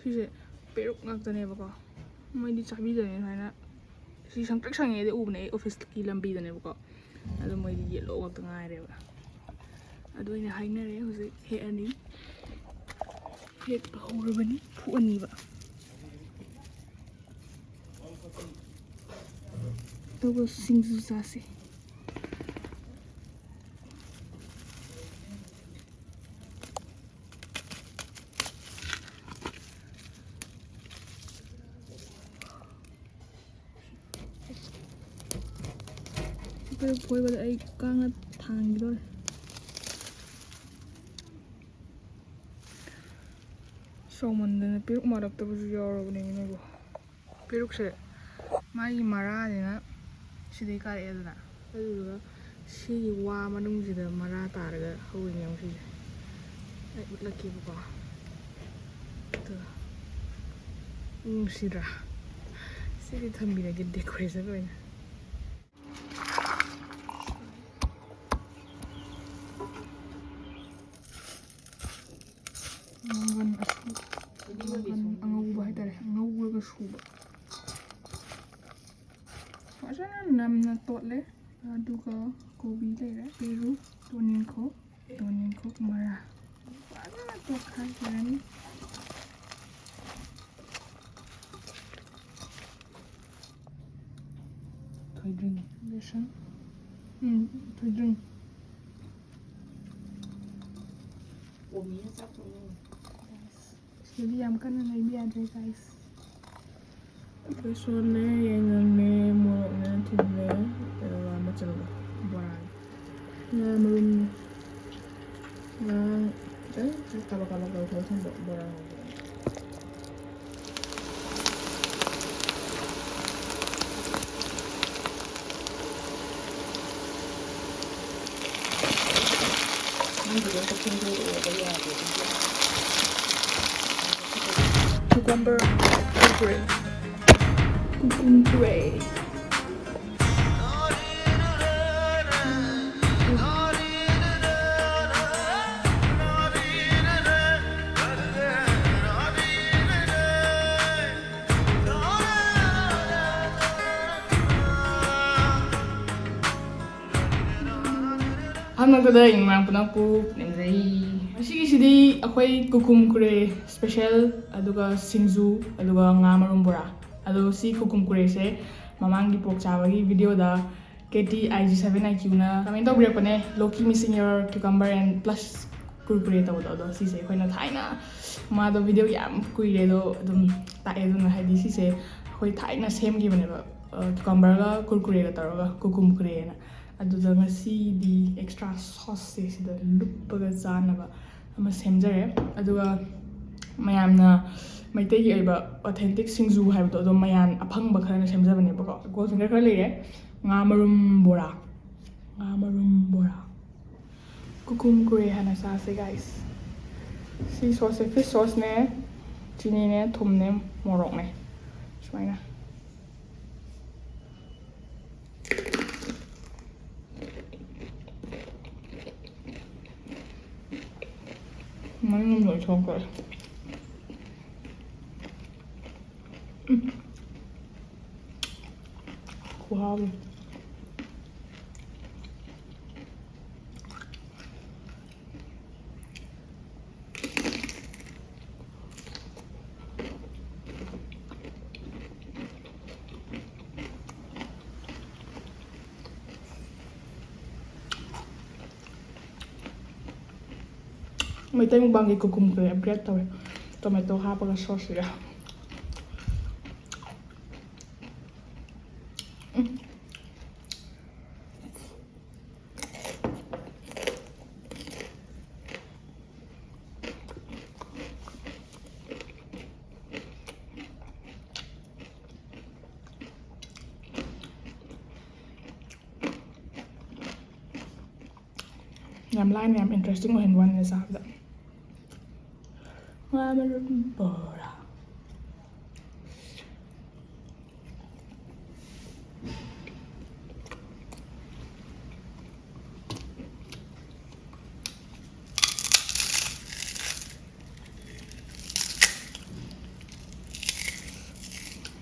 시제 빼룩 ngaktaneebako moidi chabidaने sumaina si sangtrak sangede ubne office ki lambidaneebako ado moidi yellow ngakta ngaireba ado ina hainare hoje he ani he horabani pu aniba togo singju sase boy but I can't hang it. Someone then a peruk mark the your name. Peruk said, my Marana, she de car edna. She warm and the Marata, who in young she. I would like you. Sidra. See it can be a good decoration. Angauba haitare angauba suba fazana namna totle aduga kobi leire peru toninko mara fazana to khajani thoidring lesson thoidring omi sa to jadi yang kan maybe ada guys. This one yang ni morok ni tinle, macam apa? Buat. Nah, belum. Nah, kalau tu buat. Ini juga kecil tu, ada cucumber CUCUMKURE. Hamnagda ingmang punakpu nemzai. Asigi akhoi CUCUMKURE special aduga Singju aduga nga marum bora. Ado si CUCUMKURE se mamangi pork chabagi video da KT IG7IQ na comment tawbirapane Loki missing your cucumber and plus kurkure tawdo si se akhoi na thaina ma do video yam kuire do dum tae do na haidi si se akhoi thaina semgi bane ba cucumber ga kurkure ga taroga CUCUMKURE na aduda ngasi di extra sauce se sida luppaga zanaba ama semjare aduga mayamna Meitei oiba authentic Singju haibdo do mayan aphangba kharana semjabane bako gold finger khara leire nga marum bora CUCUMKURE hana sase guys si sauce fish sauce ne chini ne thum ne morok ne sumaina Mano, chong kar. Wow. MeiteiMukbang CUCUMKURE bread tawe tomato hapaga sauce ya Yam line yam interesting when one is after bora.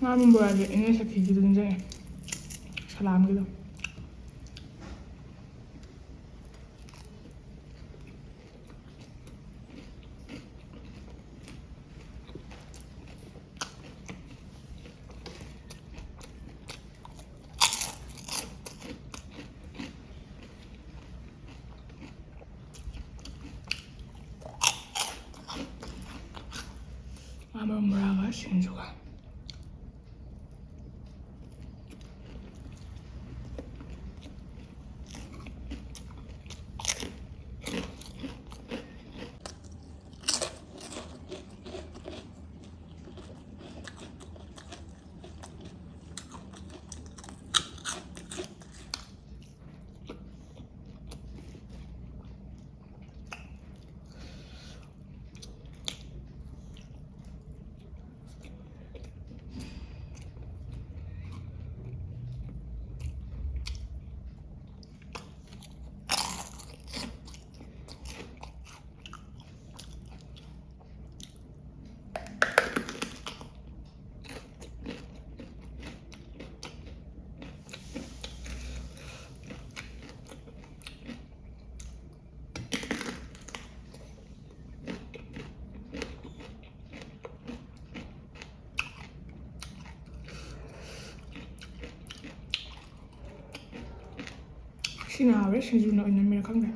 ꯉꯥ ꯃꯨꯝꯕꯔꯥꯁꯦ ꯑꯩꯅ ꯁꯛꯈꯤꯒꯤꯗꯣ ꯅꯤꯡꯁꯤꯡꯉꯦ ꯁꯂꯥꯝꯒꯤꯗꯣ ꯉꯥ ꯃꯨꯝꯕꯔꯥꯒ ꯁꯤꯡꯖꯨꯒ ꯁꯤꯅ ꯍꯥꯎꯔꯦ ꯁꯤꯡꯖꯨꯅ ꯑꯣꯏꯅꯝꯃꯤꯔ ꯈꯪꯗꯦ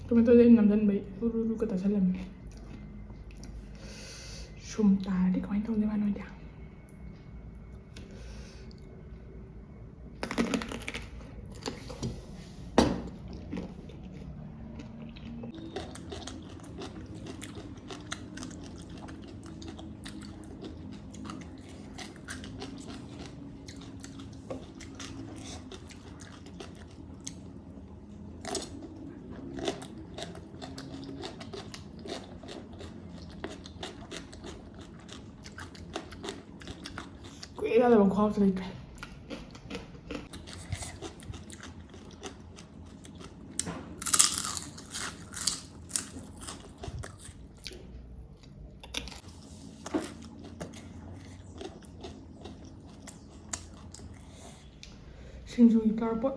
ꯇꯣꯃꯦꯇꯣꯗꯤ ꯑꯩꯅ ꯅꯝꯁꯤꯟꯕꯩ ꯎꯔꯨꯒ ꯇꯥꯁꯜꯂꯝꯃꯤ ꯁꯨꯝ ꯇꯥꯔꯗꯤ ꯀꯃꯥꯏꯅ ꯇꯧꯗꯣꯏꯕ ꯅꯣꯏꯗꯤ ꯀꯨꯏꯔꯦ ꯌꯥꯗꯕ ꯈꯨꯍꯥꯎꯁꯨ ꯂꯩꯇ꯭ꯔꯦ ꯁꯤꯡꯖꯨꯒꯤ ꯀꯥꯔꯄꯣꯠ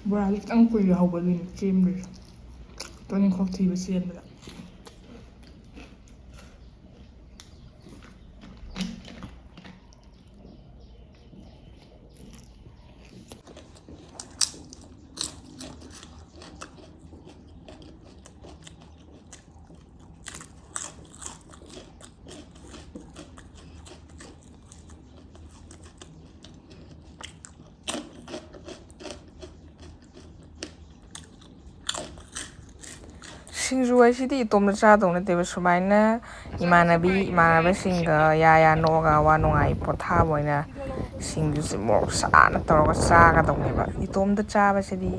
ꯕꯣꯔꯥꯗꯤ ꯈꯤꯇꯪ ꯀꯨꯏꯔꯦ ꯍꯧꯕꯗꯨꯅꯤ ꯆꯦꯟꯕꯗꯨꯁꯨ ꯇꯣꯅꯤꯡꯈꯣꯛ ꯊꯤꯕ ꯆꯦꯟꯕꯗ ꯁꯤꯡꯖꯨ ꯍꯥꯏꯁꯤꯗꯤ ꯏꯇꯣꯝꯗ ꯆꯥꯗꯧ ꯅꯠꯇꯦꯕ ꯁꯨꯃꯥꯏꯅ ꯏꯃꯥꯟꯅꯕꯁꯤꯡꯒ ꯌꯥ ꯅꯣꯛꯑꯒ ꯑꯋꯥ ꯅꯨꯡꯉꯥꯏ ꯄꯣꯊꯥꯕ ꯑꯣꯏꯅ ꯁꯤꯡꯖꯨꯁꯤ ꯃꯣꯔꯣꯛ ꯁꯥꯅ ꯇꯧꯔꯒ ꯆꯥꯒꯗꯧꯅꯦꯕ ꯏꯇꯣꯝꯗ ꯆꯥꯕꯁꯤꯗꯤ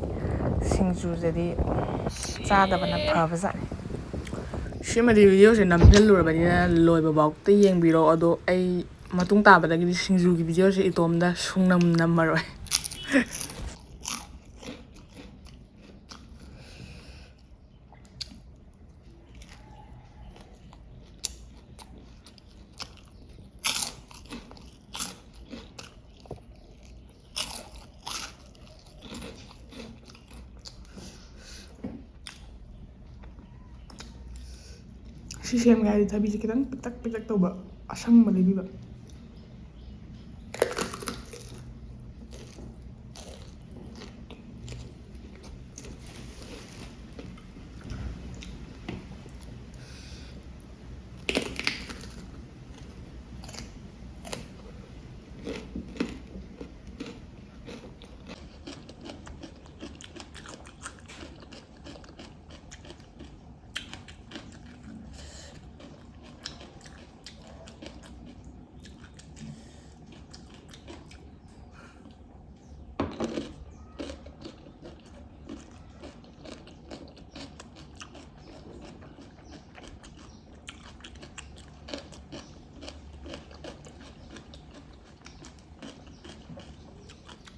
ꯁꯤꯡꯖꯨꯁꯤꯗꯤ ꯆꯥꯗꯕꯅ ꯐꯕꯖꯥꯠꯅꯤ ꯁꯤꯃꯗꯤ ꯚꯤꯗꯤꯑꯣꯁꯦ ꯅꯝꯁꯤꯜꯂꯨꯔꯕꯅꯤꯅ ꯂꯣꯏꯕꯐꯥꯎꯇ ꯌꯦꯡꯕꯤꯔꯣ ꯑꯗꯣ ꯑꯩ ꯃꯇꯨꯡ ꯇꯥꯕꯗꯒꯤꯗꯤ ꯁꯤꯡꯖꯨꯒꯤ ꯚꯤꯗꯤꯑꯣꯁꯦ ꯏꯇꯣꯝꯗ ꯁꯨꯡꯅꯝ ꯅꯝꯃꯔꯣꯏ ꯁꯤ ꯁꯦꯝꯒꯦ ꯍꯥꯏꯔꯗꯤ ꯊꯕꯤꯁꯦ ꯈꯤꯇꯪ ꯄꯤꯛꯇꯛ ꯄꯤꯛꯇꯛ ꯇꯧꯕ ꯑꯁꯪꯕ ꯂꯩꯕꯤꯕ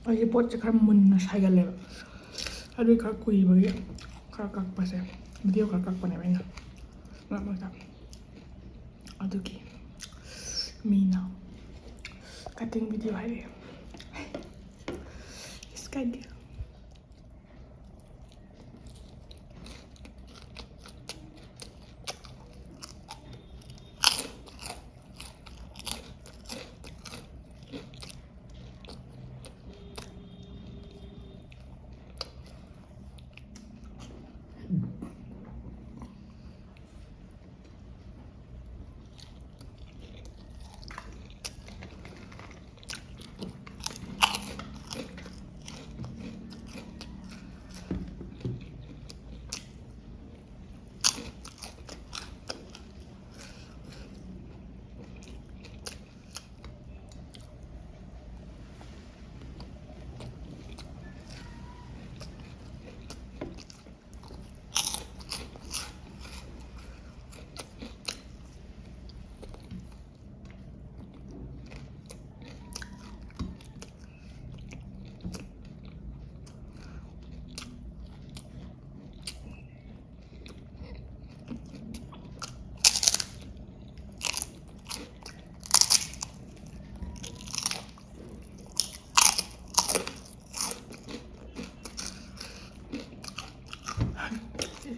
ꯑꯩꯁꯦ ꯄꯣꯠꯁꯦ ꯈꯔ ꯃꯨꯟꯅ ꯁꯥꯏꯒꯜꯂꯦꯕ ꯑꯗꯨꯒꯤ ꯈꯔ ꯀꯨꯏꯕꯒꯤ ꯈꯔ ꯀꯛꯄꯁꯦ ꯚꯤꯗꯤꯑꯣ ꯈꯔ ꯀꯛꯄꯅꯦꯕ ꯑꯩꯅ ꯃꯔꯛ ꯃꯔꯛꯇ ꯑꯗꯨꯒꯤ ꯃꯤꯅ ꯀꯠꯇꯤꯡ ꯚꯤꯗꯤꯑꯣ ꯍꯥꯏꯔꯛꯑꯦ ꯏꯁ ꯀꯥꯏꯗꯦ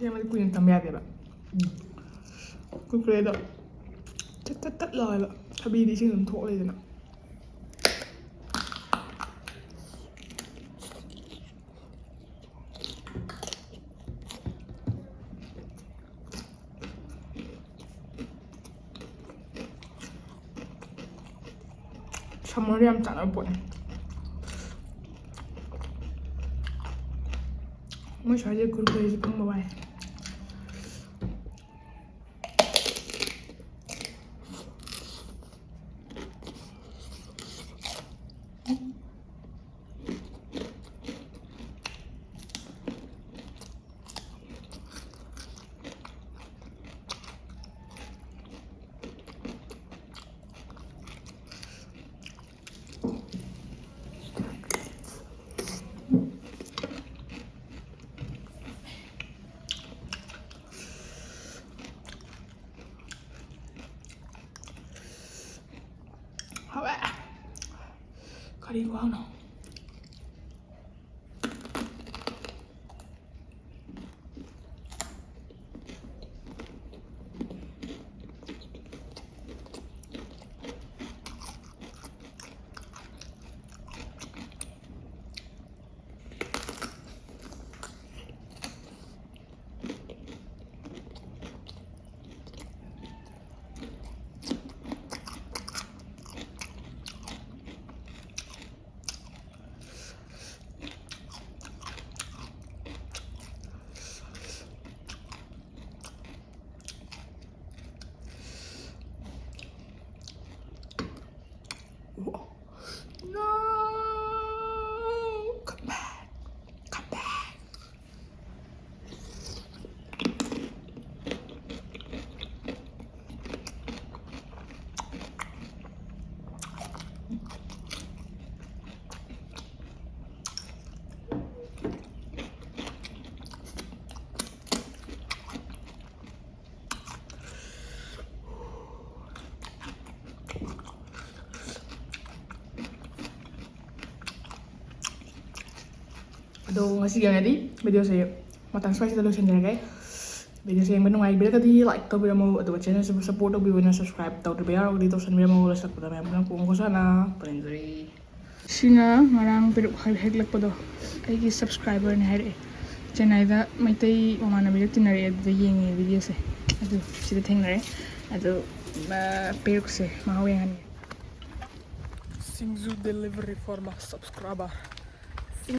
ꯁꯦꯝꯕꯗꯤ ꯀꯨꯏꯅ ꯊꯝꯕ ꯌꯥꯗꯦꯕ ꯀꯨꯀꯔꯦꯗꯣ ꯇꯠ ꯇꯠ ꯇꯠ ꯂꯥꯎꯋꯦꯕ ꯊꯕꯤꯗꯤ ꯏꯁꯤꯡ ꯑꯗꯨꯝ ꯊꯣꯛꯂꯩꯗꯅ ꯁꯝꯃꯔꯗ ꯌꯥꯝ ꯆꯥꯅꯕ ꯄꯣꯠꯅꯤ ꯃꯣꯏ ꯁ꯭ꯋꯥꯏꯗ ꯀꯨꯔꯀꯨꯔꯦꯁꯦ ꯐꯪꯕ ꯋꯥꯏ ꯍꯥꯎꯋꯦ ꯀꯔꯤ ꯈꯨꯍꯥꯎꯅꯣ ꯑꯗꯣ ꯉꯁꯤꯒꯤ ꯑꯣꯏꯅꯗꯤ ꯚꯤꯗꯤꯑꯣꯁꯦ ꯃꯇꯥꯡ ꯁ꯭ꯋꯥꯏꯁꯤꯗ ꯂꯣꯏꯁꯤꯟꯖꯔꯒꯦ ꯚꯤꯗꯤꯑꯣꯁꯦ ꯌꯦꯡꯕ ꯅꯨꯡꯉꯥꯏꯕꯤꯔꯒꯗꯤ ꯂꯥꯏꯛ ꯇꯧꯕꯤꯔꯝꯃꯨ ꯑꯗꯨꯒ ꯆꯦꯅꯦꯜꯁꯤꯕꯨ ꯁꯞꯄꯣꯔꯠ ꯇꯧꯕꯤꯌꯨꯅ ꯁꯕꯁꯀ꯭ꯔꯥꯏꯕ ꯇꯧꯗ꯭ꯔꯤꯕ ꯌꯥꯎꯔꯒꯗꯤ ꯇꯧꯁꯟꯕꯤꯔꯝꯃꯨ ꯂꯣꯏꯁꯤꯜꯂꯛꯄꯗ ꯃꯌꯥꯝ ꯀꯣꯡ ꯀꯣꯁꯥꯅ ꯄꯔꯦꯟꯖꯔꯤ ꯁꯤꯅ ꯉꯔꯥꯡ ꯄꯦꯔꯨꯛ ꯍꯦꯛꯂꯛꯄꯗꯣ ꯑꯩꯒꯤ ꯁꯕꯁꯀ꯭ꯔꯥꯏꯕꯔꯅ ꯍꯥꯏꯔꯛꯑꯦ ꯆꯦꯟꯅꯥꯏꯗ ꯃꯩꯇꯩ ꯃꯃꯥꯟꯅꯕꯤꯒ ꯇꯤꯟꯅꯔꯛꯑꯦ ꯑꯗꯨꯗ ꯌꯦꯡꯉꯦ ꯚꯤꯗꯤꯑꯣꯁꯦ ꯑꯗꯨ ꯁꯤꯗ ꯊꯦꯡꯅꯔꯦ ꯑꯗꯨ ꯄꯦꯔꯨꯛꯁꯦ ꯃꯍꯥꯎ ꯌꯦꯡꯍꯟꯒꯦ Singju delivery for my subscriber